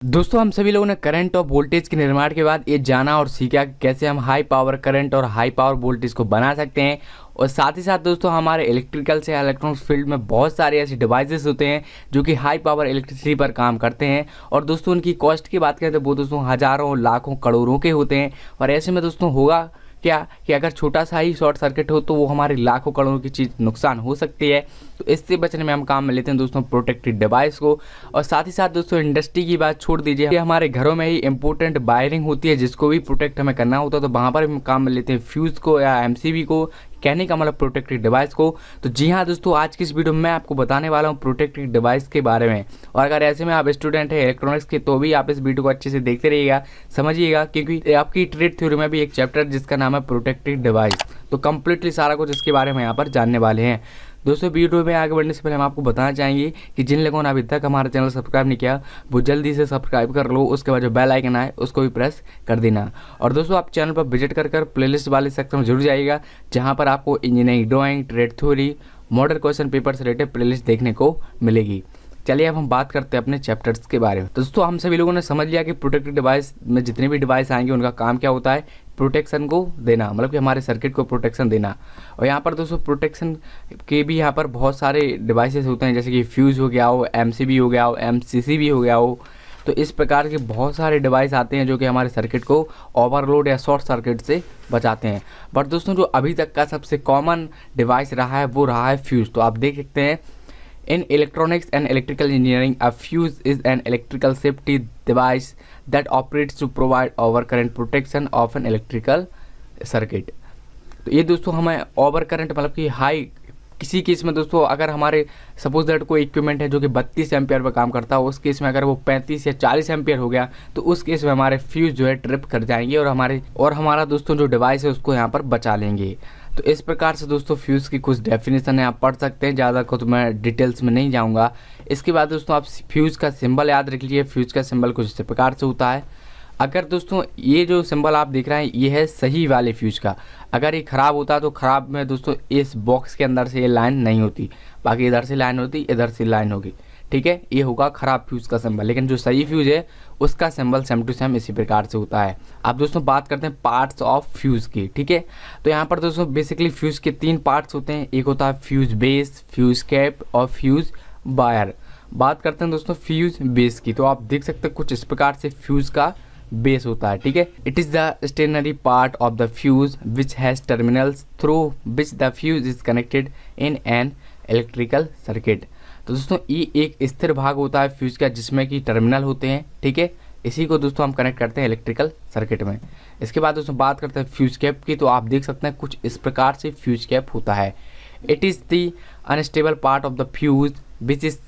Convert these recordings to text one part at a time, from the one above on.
दोस्तों हम सभी लोगों ने करंट और वोल्टेज के निर्माण के बाद ये जाना और सीखा कि कैसे हम हाई पावर करंट और हाई पावर वोल्टेज को बना सकते हैं। और साथ ही साथ दोस्तों हमारे इलेक्ट्रिकल से इलेक्ट्रॉनिक्स फील्ड में बहुत सारे ऐसे डिवाइसेस होते हैं जो कि हाई पावर इलेक्ट्रिसिटी पर काम करते हैं। और दोस्तों उनकी कॉस्ट की बात करें तो वो दोस्तों हज़ारों लाखों करोड़ों के होते हैं। और ऐसे में दोस्तों होगा क्या कि अगर छोटा सा ही शॉर्ट सर्किट हो तो वो हमारे लाखों करोड़ों की चीज़ नुकसान हो सकती है। तो इससे बचने में हम काम में लेते हैं दोस्तों प्रोटेक्टेड डिवाइस को। और साथ ही साथ दोस्तों इंडस्ट्री की बात छोड़ दीजिए, हमारे घरों में ही इंपॉर्टेंट वायरिंग होती है जिसको भी प्रोटेक्ट हमें करना होता है, तो वहाँ पर हम काम में लेते हैं फ्यूज़ को या एमसीबी को, कहने का मतलब प्रोटेक्टेड डिवाइस को। तो जी हाँ दोस्तों, आज की इस वीडियो में मैं आपको बताने वाला हूँ प्रोटेक्टेड डिवाइस के बारे में। और अगर ऐसे में आप स्टूडेंट हैं इलेक्ट्रॉनिक्स के तो भी आप इस वीडियो को अच्छे से देखते रहिएगा, समझिएगा, क्योंकि आपकी ट्रेड थ्योरी में भी एक चैप्टर जिसका नाम है प्रोटेक्टेड डिवाइस, तो कंप्लीटली सारा कुछ इसके बारे में यहाँ पर जानने वाले हैं। दोस्तों वीडियो में आगे बढ़ने से पहले हम आपको बताना चाहेंगे कि जिन लोगों ने अभी तक हमारा चैनल सब्सक्राइब नहीं किया वो जल्दी से सब्सक्राइब कर लो, उसके बाद जो बेल आइकन आए उसको भी प्रेस कर देना। और दोस्तों आप चैनल पर विजिट कर प्लेलिस्ट वाले सेक्शन में जरूर जाइएगा जहां पर आपको engineering, drawing, trade theory, model question paper से रिलेटेड प्लेलिस्ट देखने को मिलेगी। चलिए अब हम बात करते हैं अपने चैप्टर्स के बारे में। दोस्तों हम सभी लोगों ने समझ लिया कि प्रोटेक्टेड डिवाइस में जितने भी डिवाइस आएंगे उनका काम क्या होता है, प्रोटेक्शन को देना, मतलब कि हमारे सर्किट को प्रोटेक्शन देना। और यहाँ पर दोस्तों प्रोटेक्शन के भी यहाँ पर बहुत सारे डिवाइसेस होते हैं, जैसे कि फ्यूज़ हो गया हो, एमसीबी हो गया हो, एमसीसीबी हो गया हो। तो इस प्रकार के बहुत सारे डिवाइस आते हैं जो कि हमारे सर्किट को ओवरलोड या शॉर्ट सर्किट से बचाते हैं। बट दोस्तों जो अभी तक का सबसे कॉमन डिवाइस रहा है वो रहा है फ्यूज़। तो आप देख सकते हैं in electronics and electrical engineering, a fuse is an electrical safety device that operates to provide overcurrent protection of an electrical circuit। तो ये दोस्तों हमें ओवर करंट मतलब कि हाई किसी केस में दोस्तों अगर हमारे सपोज दैट कोई इक्विपमेंट है जो कि 32 एम्पियर पर काम करता है, उस केस में अगर वो 35 या 40 एम्पियर हो गया तो उस केस में हमारे फ्यूज जो है ट्रिप कर जाएंगे और हमारा दोस्तों जो डिवाइस है उसको यहाँ पर बचा लेंगे। तो इस प्रकार से दोस्तों फ्यूज़ की कुछ डेफिनेशन है, आप पढ़ सकते हैं, ज़्यादा को तो मैं डिटेल्स में नहीं जाऊँगा। इसके बाद दोस्तों आप फ्यूज़ का सिंबल याद रख लीजिए। फ्यूज़ का सिंबल कुछ इस प्रकार से होता है। अगर दोस्तों ये जो सिंबल आप देख रहे हैं ये है सही वाले फ्यूज़ का, अगर ये ख़राब होता तो ख़राब में दोस्तों इस बॉक्स के अंदर से ये लाइन नहीं होती, बाकी इधर से लाइन होती, इधर से लाइन होगी, ठीक है, ये होगा ख़राब फ्यूज़ का सिंबल। लेकिन जो सही फ्यूज़ है उसका सिंबल सेम टू सेम इसी प्रकार से होता है। अब दोस्तों बात करते हैं पार्ट्स ऑफ फ्यूज़ की, ठीक है। तो यहाँ पर दोस्तों बेसिकली फ्यूज़ के 3 पार्ट्स होते हैं, एक होता है फ्यूज़ बेस, फ्यूज़ कैप और फ्यूज़ वायर। बात करते हैं दोस्तों फ्यूज़ बेस की, तो आप देख सकते हैं कुछ इस प्रकार से फ्यूज़ का बेस होता है, ठीक है। It is the stationary part of the fuse which has terminals through which the fuse is connected in an electrical circuit. तो दोस्तों ये एक स्थिर भाग होता है फ्यूज़ का जिसमें कि टर्मिनल होते हैं, ठीक है। इसी को दोस्तों हम कनेक्ट करते हैं इलेक्ट्रिकल सर्किट में। इसके बाद दोस्तों बात करते हैं फ्यूज़ कैप की, तो आप देख सकते हैं कुछ इस प्रकार से फ्यूज़ कैप होता है। It is the unstable part of the fuse which is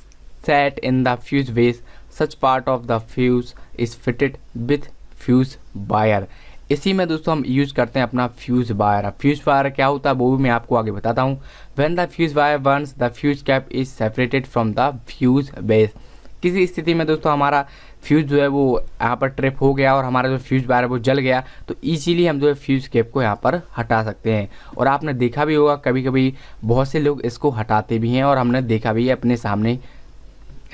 set in the fuse base. Such part of the fuse is fitted with fuse wire. इसी में दोस्तों हम यूज़ करते हैं अपना फ्यूज़ वायर। फ्यूज़ वायर क्या होता है वो भी मैं आपको आगे बताता हूँ। When the fuse wire Burns the fuse cap is separated from the fuse base. किसी स्थिति में दोस्तों हमारा फ्यूज़ जो है वो यहाँ पर ट्रिप हो गया और हमारा जो फ्यूज़ वायर है वो जल गया, तो इजीली हम जो है फ्यूज़ कैप को यहाँ पर हटा सकते हैं। और आपने देखा भी होगा कभी कभी बहुत से लोग इसको हटाते भी हैं और हमने देखा भी है अपने सामने।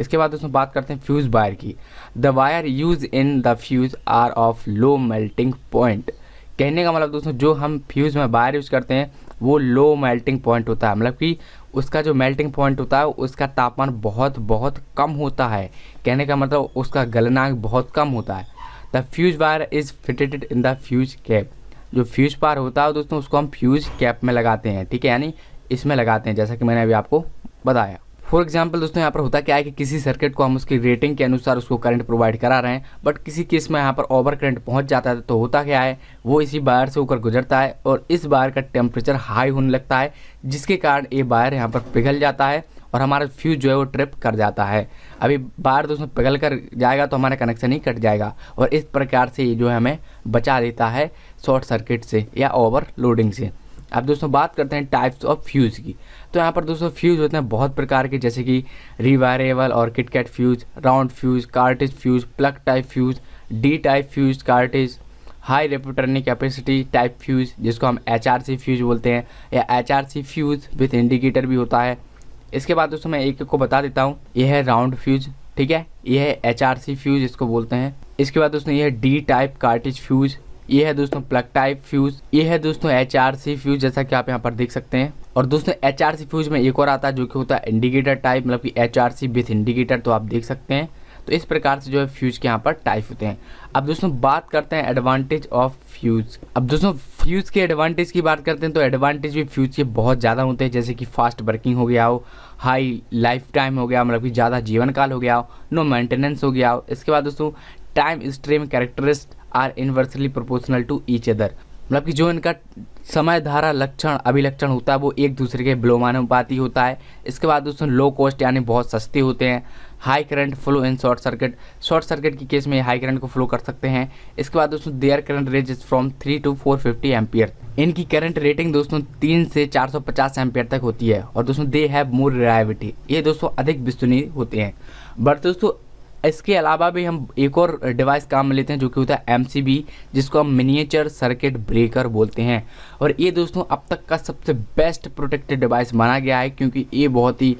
इसके बाद दोस्तों बात करते हैं फ्यूज़ वायर की। The wire use in the fuse are of low melting point. कहने का मतलब दोस्तों जो हम फ्यूज़ में वायर यूज़ करते हैं वो लो मेल्टिंग पॉइंट होता है, मतलब कि उसका जो मेल्टिंग पॉइंट होता है उसका तापमान बहुत बहुत कम होता है। कहने का मतलब उसका गलनांक बहुत कम होता है। The fuse wire is fitted in the fuse cap. जो फ्यूज़ वायर होता है दोस्तों उसको हम फ्यूज़ कैप में लगाते हैं, ठीक है, यानी इसमें लगाते हैं, जैसा कि मैंने अभी आपको बताया। फॉर एग्जाम्पल दोस्तों यहाँ पर होता क्या है कि किसी सर्किट को हम उसकी रेटिंग के अनुसार उसको करंट प्रोवाइड करा रहे हैं, बट किसी केस में यहाँ पर ओवर करंट पहुँच जाता है, तो होता क्या है वो इसी वायर से होकर गुजरता है और इस वायर का टेम्परेचर हाई होने लगता है, जिसके कारण ये वायर यहाँ पर पिघल जाता है और हमारा फ्यूज़ जो है वो ट्रिप कर जाता है। अभी वायर दोस्तों पिघल कर जाएगा तो हमारा कनेक्शन ही कट जाएगा और इस प्रकार से ये जो है हमें बचा देता है शॉर्ट सर्किट से या ओवरलोडिंग से। अब दोस्तों बात करते हैं टाइप्स ऑफ फ्यूज़ की। तो यहाँ पर दोस्तों फ्यूज़ होते हैं बहुत प्रकार के, जैसे कि रिवायरेबल और kitkat fuse, round fuse, cartridge fuse, plug type fuse, D type fuse, cartridge, high returning capacity type fuse जिसको हम एचआरसी फ्यूज़ बोलते हैं, या एचआरसी फ्यूज़ विथ इंडिकेटर भी होता है। इसके बाद दोस्तों मैं एक एक को बता देता हूँ। ये है राउंड फ्यूज़, ठीक है। ये है HRC फ्यूज इसको बोलते हैं। इसके बाद दोस्तों ये है D टाइप कार्टिज फ्यूज। ये है दोस्तों प्लग टाइप फ्यूज। ये है दोस्तों HRC फ्यूज, जैसा कि आप यहाँ पर देख सकते हैं। और दोस्तों HRC फ्यूज में एक और आता है जो कि होता है इंडिकेटर टाइप, मतलब कि HRC विथ इंडिकेटर, तो आप देख सकते हैं। तो इस प्रकार से जो है फ्यूज के यहाँ पर टाइप होते हैं। अब दोस्तों बात करते हैं एडवांटेज ऑफ फ्यूज। अब दोस्तों फ्यूज के एडवांटेज की बात करते हैं तो एडवांटेज भी फ्यूज के बहुत ज़्यादा होते हैं, जैसे कि फास्ट वर्किंग हो गया हो, हाई लाइफ टाइम हो गया, मतलब कि ज़्यादा जीवन काल हो गया हो, नो मेंटेनेंस हो गया हो। इसके बाद दोस्तों time stream characteristic are inversely proportional to each other, मतलब कि जो इनका समय धारा लक्षण अभिलक्षण होता है वो एक दूसरे के विलोमानुपाती होता है। इसके बाद दोस्तों लो कॉस्ट यानी बहुत सस्ते होते हैं। High current flow in short circuit की केस में हाई करंट को फ्लो कर सकते हैं। इसके बाद दोस्तों their current range is from 3 to 450 ampere. इनकी करंट रेटिंग दोस्तों 3 से 450 एम्पियर तक होती है। और दोस्तों दे हैव मोर रिलायबिलिटी, ये दोस्तों अधिक विश्वसनीय होते हैं। बट दोस्तों इसके अलावा भी हम एक और डिवाइस काम में लेते हैं जो कि होता है MCB, जिसको हम मिनिएचर सर्किट ब्रेकर बोलते हैं। और ये दोस्तों अब तक का सबसे बेस्ट प्रोटेक्टेड डिवाइस माना गया है, क्योंकि ये बहुत ही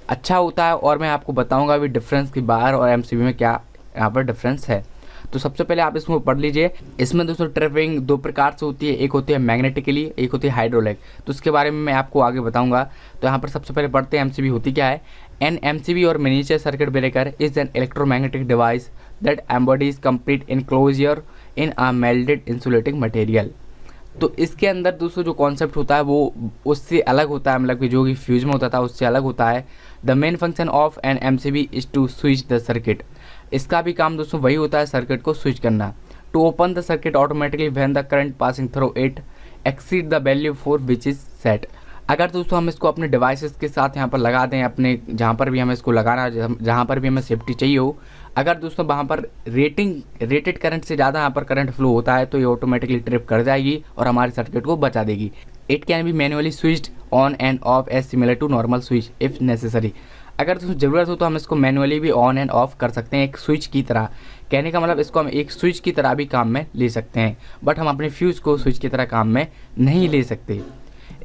अच्छा होता है। और मैं आपको बताऊंगा भी डिफरेंस की बाहर और MCB में क्या यहाँ पर डिफरेंस है। तो सबसे पहले आप इसमें पढ़ लीजिए। इसमें दोस्तों ट्रिपिंग दो प्रकार से होती है, एक होती है मैग्नेटिकली, एक होती है हाइड्रोलिक। तो उसके बारे में मैं आपको आगे बताऊंगा। तो यहाँ पर सबसे पहले पढ़ते हैं MCB होती क्या है। एन MCB और miniature circuit breaker is an electromagnetic device that embodies complete enclosure in a moulded insulating material. तो इसके अंदर दोस्तों जो कॉन्सेप्ट होता है वो उससे अलग होता है, मतलब कि जो कि फ्यूज में होता था उससे अलग होता है। The main function of an MCB is to switch the circuit. इसका भी काम दोस्तों वही होता है, सर्किट को स्विच करना। To open the circuit automatically when the current passing through it exceed the value for which is set. अगर दोस्तों हम इसको अपने डिवाइसेस के साथ यहाँ पर लगा दें, अपने जहाँ पर भी हमें इसको लगाना, जहाँ पर भी हमें सेफ्टी चाहिए हो, अगर दोस्तों वहाँ पर रेटेड करंट से ज़्यादा यहाँ पर करंट फ्लो होता है तो ये ऑटोमेटिकली ट्रिप कर जाएगी और हमारे सर्किट को बचा देगी। It can be manually switched on and off as similar to normal switch if necessary. अगर दोस्तों ज़रूरत हो तो हम इसको मैनुअली भी ऑन एंड ऑफ कर सकते हैं, एक स्विच की तरह। कहने का मतलब इसको हम एक स्विच की तरह भी काम में ले सकते हैं, बट हम अपने फ्यूज़ को स्विच की तरह काम में नहीं ले सकते।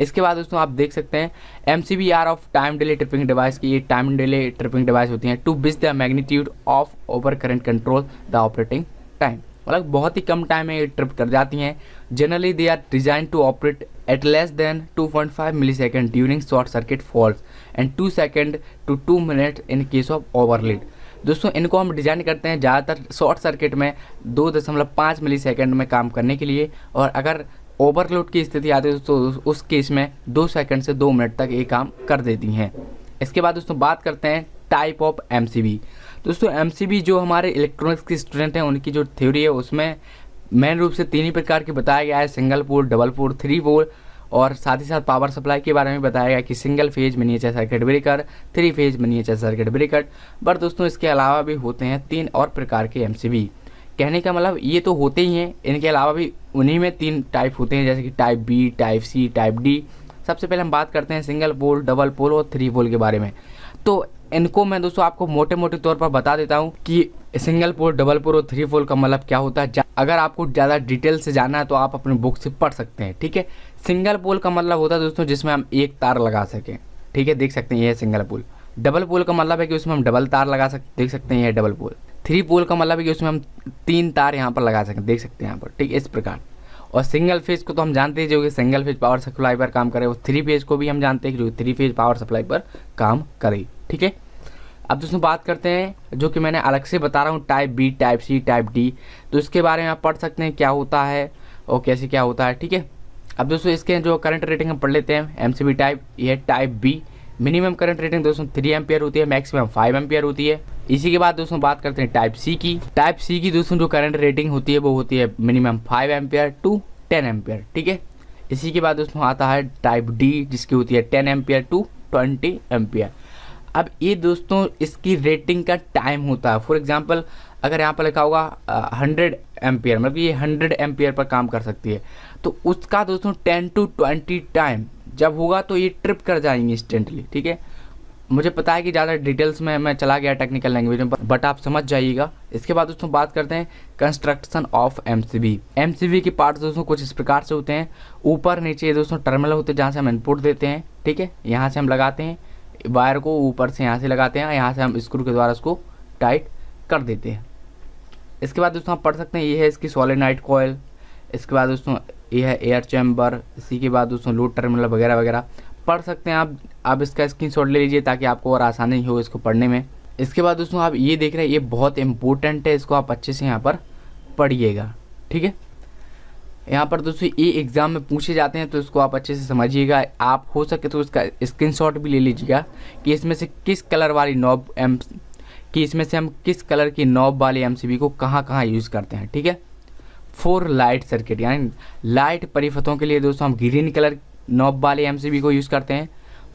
इसके बाद दोस्तों आप देख सकते हैं MCB are of time delay tripping device की, ये टाइम डिले ट्रिपिंग डिवाइस होती हैं to which the magnitude of over current control the operating time, मतलब बहुत ही कम टाइम में ये ट्रिप कर जाती हैं। Generally they are design to operate at less than 2.5 millisecond during short circuit faults and 2 second to 2 minute in case of overload. दोस्तों इनको हम डिज़ाइन करते हैं ज़्यादातर शॉर्ट सर्किट में 2.5 मिलीसेकंड में काम करने के लिए, और अगर ओवरलोड की स्थिति आती है तो उस केस में 2 सेकंड से 2 मिनट तक ये काम कर देती हैं। इसके बाद दोस्तों बात करते हैं टाइप ऑफ MCB। दोस्तों MCB जो हमारे इलेक्ट्रॉनिक्स के स्टूडेंट हैं उनकी जो थ्योरी है उसमें मेन रूप से 3 ही प्रकार की बताया गया है, सिंगल पोल, डबल पोल, 3 पोल, और साथ ही साथ पावर सप्लाई के बारे में बताया गया कि single phase miniature circuit breaker, 3 phase miniature circuit breaker. But दोस्तों इसके अलावा भी होते हैं 3 और प्रकार के MCB। कहने का मतलब ये तो होते ही हैं, इनके अलावा भी उन्हीं में 3 टाइप होते हैं, जैसे कि type B, type C, type D। सबसे पहले हम बात करते हैं सिंगल पोल, डबल पोल और 3 पोल के बारे में। तो इनको मैं दोस्तों आपको मोटे मोटे तौर पर बता देता हूँ कि सिंगल पोल, डबल पोल और 3 पोल का मतलब क्या होता है। अगर आपको ज़्यादा डिटेल से जानना है तो आप अपने बुक से पढ़ सकते हैं, ठीक है। सिंगल पोल का मतलब होता है दोस्तों जिसमें हम एक तार लगा सकें, ठीक है, देख सकते हैं ये है सिंगल पोल। डबल पोल का मतलब है कि उसमें हम डबल तार लगा सकते, देख सकते हैं ये है डबल पोल। 3 पोल का मतलब है कि उसमें हम 3 तार यहाँ पर लगा सकें, देख सकते हैं यहाँ पर, ठीक है, इस प्रकार। और सिंगल फेज को तो हम जानते हैं जो कि सिंगल फेज पावर सप्लाई पर काम करे, और 3 फेज को भी हम जानते हैं कि जो 3 फेज पावर सप्लाई पर काम करे, ठीक है। अब दोस्तों बात करते हैं जो कि मैंने अलग से बता रहा हूँ type B, type C, type D। तो इसके बारे में आप पढ़ सकते हैं क्या होता है और कैसे क्या होता है, ठीक है। अब दोस्तों इसके जो करंट रेटिंग हम पढ़ लेते हैं। MCB टाइप, ये है type B। Minimum current rating दोस्तों 3 एम्पियर होती है, मैक्सिमम 5 एम्पियर होती है। इसी के बाद दोस्तों बात करते हैं टाइप C की। टाइप C की दोस्तों जो करंट रेटिंग होती है वो होती है मिनिमम 5 एम्पियर टू 10 एम्पियर, ठीक है। इसी के बाद दोस्तों आता है टाइप D जिसकी होती है 10 एम्पियर टू 20 एम्पियर। अब ये दोस्तों इसकी रेटिंग का टाइम होता है। फॉर एग्जांपल अगर यहाँ पर लिखा होगा 100 एम्पियर, मतलब ये 100 एम्पियर पर काम कर सकती है, तो उसका दोस्तों 10 to 20 टाइम जब होगा तो ये ट्रिप कर जाएंगे इंस्टेंटली, ठीक है। मुझे पता है कि ज़्यादा डिटेल्स में मैं चला गया टेक्निकल लैंग्वेज में, बट आप समझ जाइएगा। इसके बाद दोस्तों बात करते हैं कंस्ट्रक्शन ऑफ MCB। MCB के पार्ट्स दोस्तों कुछ इस प्रकार से होते हैं। ऊपर नीचे दोस्तों टर्मिनल होते हैं जहाँ से हम इनपुट देते हैं, ठीक है, यहाँ से हम लगाते हैं वायर को, ऊपर से यहाँ से लगाते हैं, यहाँ से हम स्क्रू के द्वारा उसको टाइट कर देते हैं। इसके बाद दोस्तों आप पढ़ सकते हैं ये है इसकी सोलेनोइड कॉइल। इसके बाद दोस्तों ये है एयर चैम्बर। इसी के बाद दोस्तों लोड टर्मिनल वगैरह वगैरह पढ़ सकते हैं आप इसका स्क्रीनशॉट ले लीजिए ताकि आपको और आसानी हो इसको पढ़ने में। इसके बाद दोस्तों आप ये देख रहे हैं ये बहुत इंपॉर्टेंट है, इसको आप अच्छे से यहाँ पर पढ़िएगा, ठीक है। यहाँ पर दोस्तों ये एग्ज़ाम में पूछे जाते हैं तो इसको आप अच्छे से समझिएगा। आप हो सके तो इसका स्क्रीनशॉट भी ले लीजिएगा कि इसमें से किस कलर वाली नॉब कि इसमें से हम किस कलर की नॉब वाली एमसीबी को कहाँ कहाँ यूज़ करते हैं, ठीक है। 4 लाइट सर्किट यानी लाइट परिपथों के लिए दोस्तों हम ग्रीन कलर नॉब वाली एमसीबी को यूज़ करते हैं।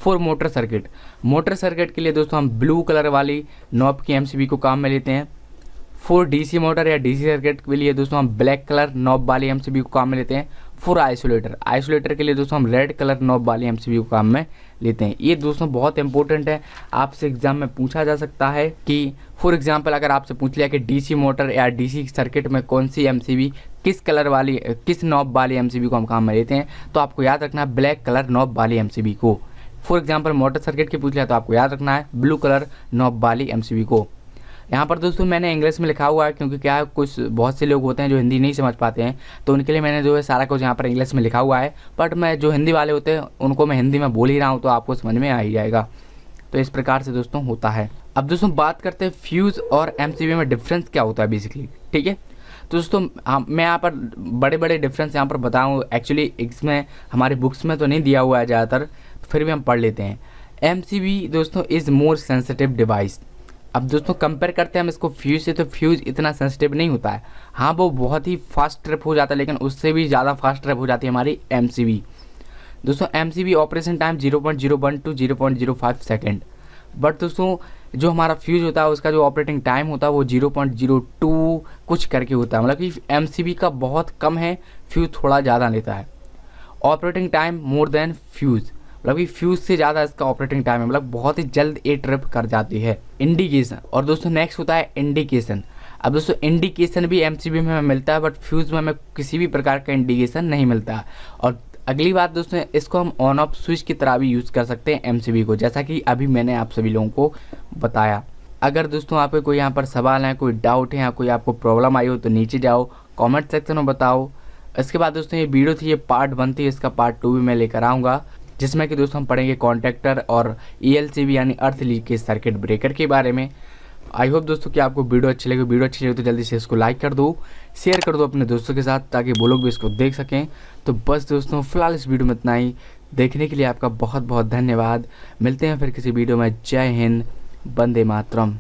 4 मोटर सर्किट के लिए दोस्तों हम ब्लू कलर वाली नॉब की एमसीबी को काम में लेते हैं। 4 डीसी मोटर या डीसी सर्किट के लिए दोस्तों हम ब्लैक कलर नॉब वाली एमसीबी को काम में लेते हैं। 4 आइसोलेटर के लिए दोस्तों हम रेड कलर नॉब वाली एमसीबी को काम में लेते हैं। ये दोस्तों बहुत इंपॉर्टेंट है, आपसे एग्जाम में पूछा जा सकता है कि फॉर एग्जांपल अगर आपसे पूछ लिया कि डीसी मोटर या डीसी सर्किट में कौन सी एमसीबी किस नॉब वाली एमसीबी को हम काम में लेते हैं, तो आपको याद रखना है ब्लैक कलर नॉब वाली एमसीबी को। फॉर एग्जांपल मोटर सर्किट की पूछ लिया तो आपको याद रखना है ब्लू कलर नॉब वाली एमसीबी को। यहाँ पर दोस्तों मैंने इंग्लिश में लिखा हुआ है क्योंकि क्या है कुछ बहुत से लोग होते हैं जो हिंदी नहीं समझ पाते हैं, तो उनके लिए मैंने जो है सारा कुछ यहाँ पर इंग्लिश में लिखा हुआ है। बट मैं जो हिंदी वाले होते हैं उनको मैं हिंदी में बोल ही रहा हूँ तो आपको समझ में आ ही जाएगा। तो इस प्रकार से दोस्तों होता है। अब दोस्तों बात करते हैं फ्यूज़ और एमसीबी में डिफरेंस क्या होता है बेसिकली, ठीक है। तो दोस्तों मैं यहाँ पर बड़े बड़े डिफरेंस यहाँ पर बताऊँ, एक्चुअली इसमें हमारी बुक्स में तो नहीं दिया हुआ है ज़्यादातर, फिर भी हम पढ़ लेते हैं। एमसीबी दोस्तों इज़ मोर सेंसिटिव डिवाइस। अब दोस्तों कंपेयर करते हैं हम इसको फ्यूज़ से, तो फ्यूज़ इतना सेंसिटिव नहीं होता है। हाँ वो बहुत ही फास्ट ट्रिप हो जाता है, लेकिन उससे भी ज़्यादा फास्ट ट्रिप हो जाती है हमारी एमसीबी। दोस्तों MCB operation time 0.01 to 0.05 second. But दोस्तों जो हमारा फ्यूज़ होता है उसका जो ऑपरेटिंग टाइम होता है वो 0.02 कुछ करके होता है, मतलब कि एमसीबी का बहुत कम है, फ्यूज़ थोड़ा ज़्यादा लेता है। Operating time more than fuse, मतलब कि फ्यूज़ से ज़्यादा इसका ऑपरेटिंग टाइम है, मतलब बहुत ही जल्द ये ट्रिप कर जाती है। इंडिकेशन, और दोस्तों नेक्स्ट होता है इंडिकेशन। अब दोस्तों इंडिकेशन भी एमसीबी में हमें मिलता है, बट फ्यूज़ में हमें किसी भी प्रकार का इंडिकेशन नहीं मिलता। और अगली बात दोस्तों, इसको हम ऑन ऑफ स्विच की तरह भी यूज़ कर सकते हैं एमसीबी को, जैसा कि अभी मैंने आप सभी लोगों को बताया। अगर दोस्तों आपके कोई यहाँ पर सवाल है, कोई डाउट है या कोई आपको प्रॉब्लम आई हो तो नीचे जाओ कमेंट सेक्शन में बताओ। इसके बाद दोस्तों ये वीडियो थी, ये पार्ट 1 थी, इसका पार्ट 2 भी मैं लेकर आऊँगा, जिसमें कि दोस्तों हम पढ़ेंगे कॉन्ट्रैक्टर और ELCB यानी अर्थ लीकेज सर्किट ब्रेकर के बारे में। आई होप दोस्तों कि आपको वीडियो अच्छी लगे। वीडियो अच्छी लगे तो जल्दी से इसको लाइक कर दो, शेयर कर दो अपने दोस्तों के साथ, ताकि वो लोग भी इसको देख सकें। तो बस दोस्तों फिलहाल इस वीडियो में इतना ही। देखने के लिए आपका बहुत बहुत धन्यवाद। मिलते हैं फिर किसी वीडियो में। जय हिंद, वंदे मातरम।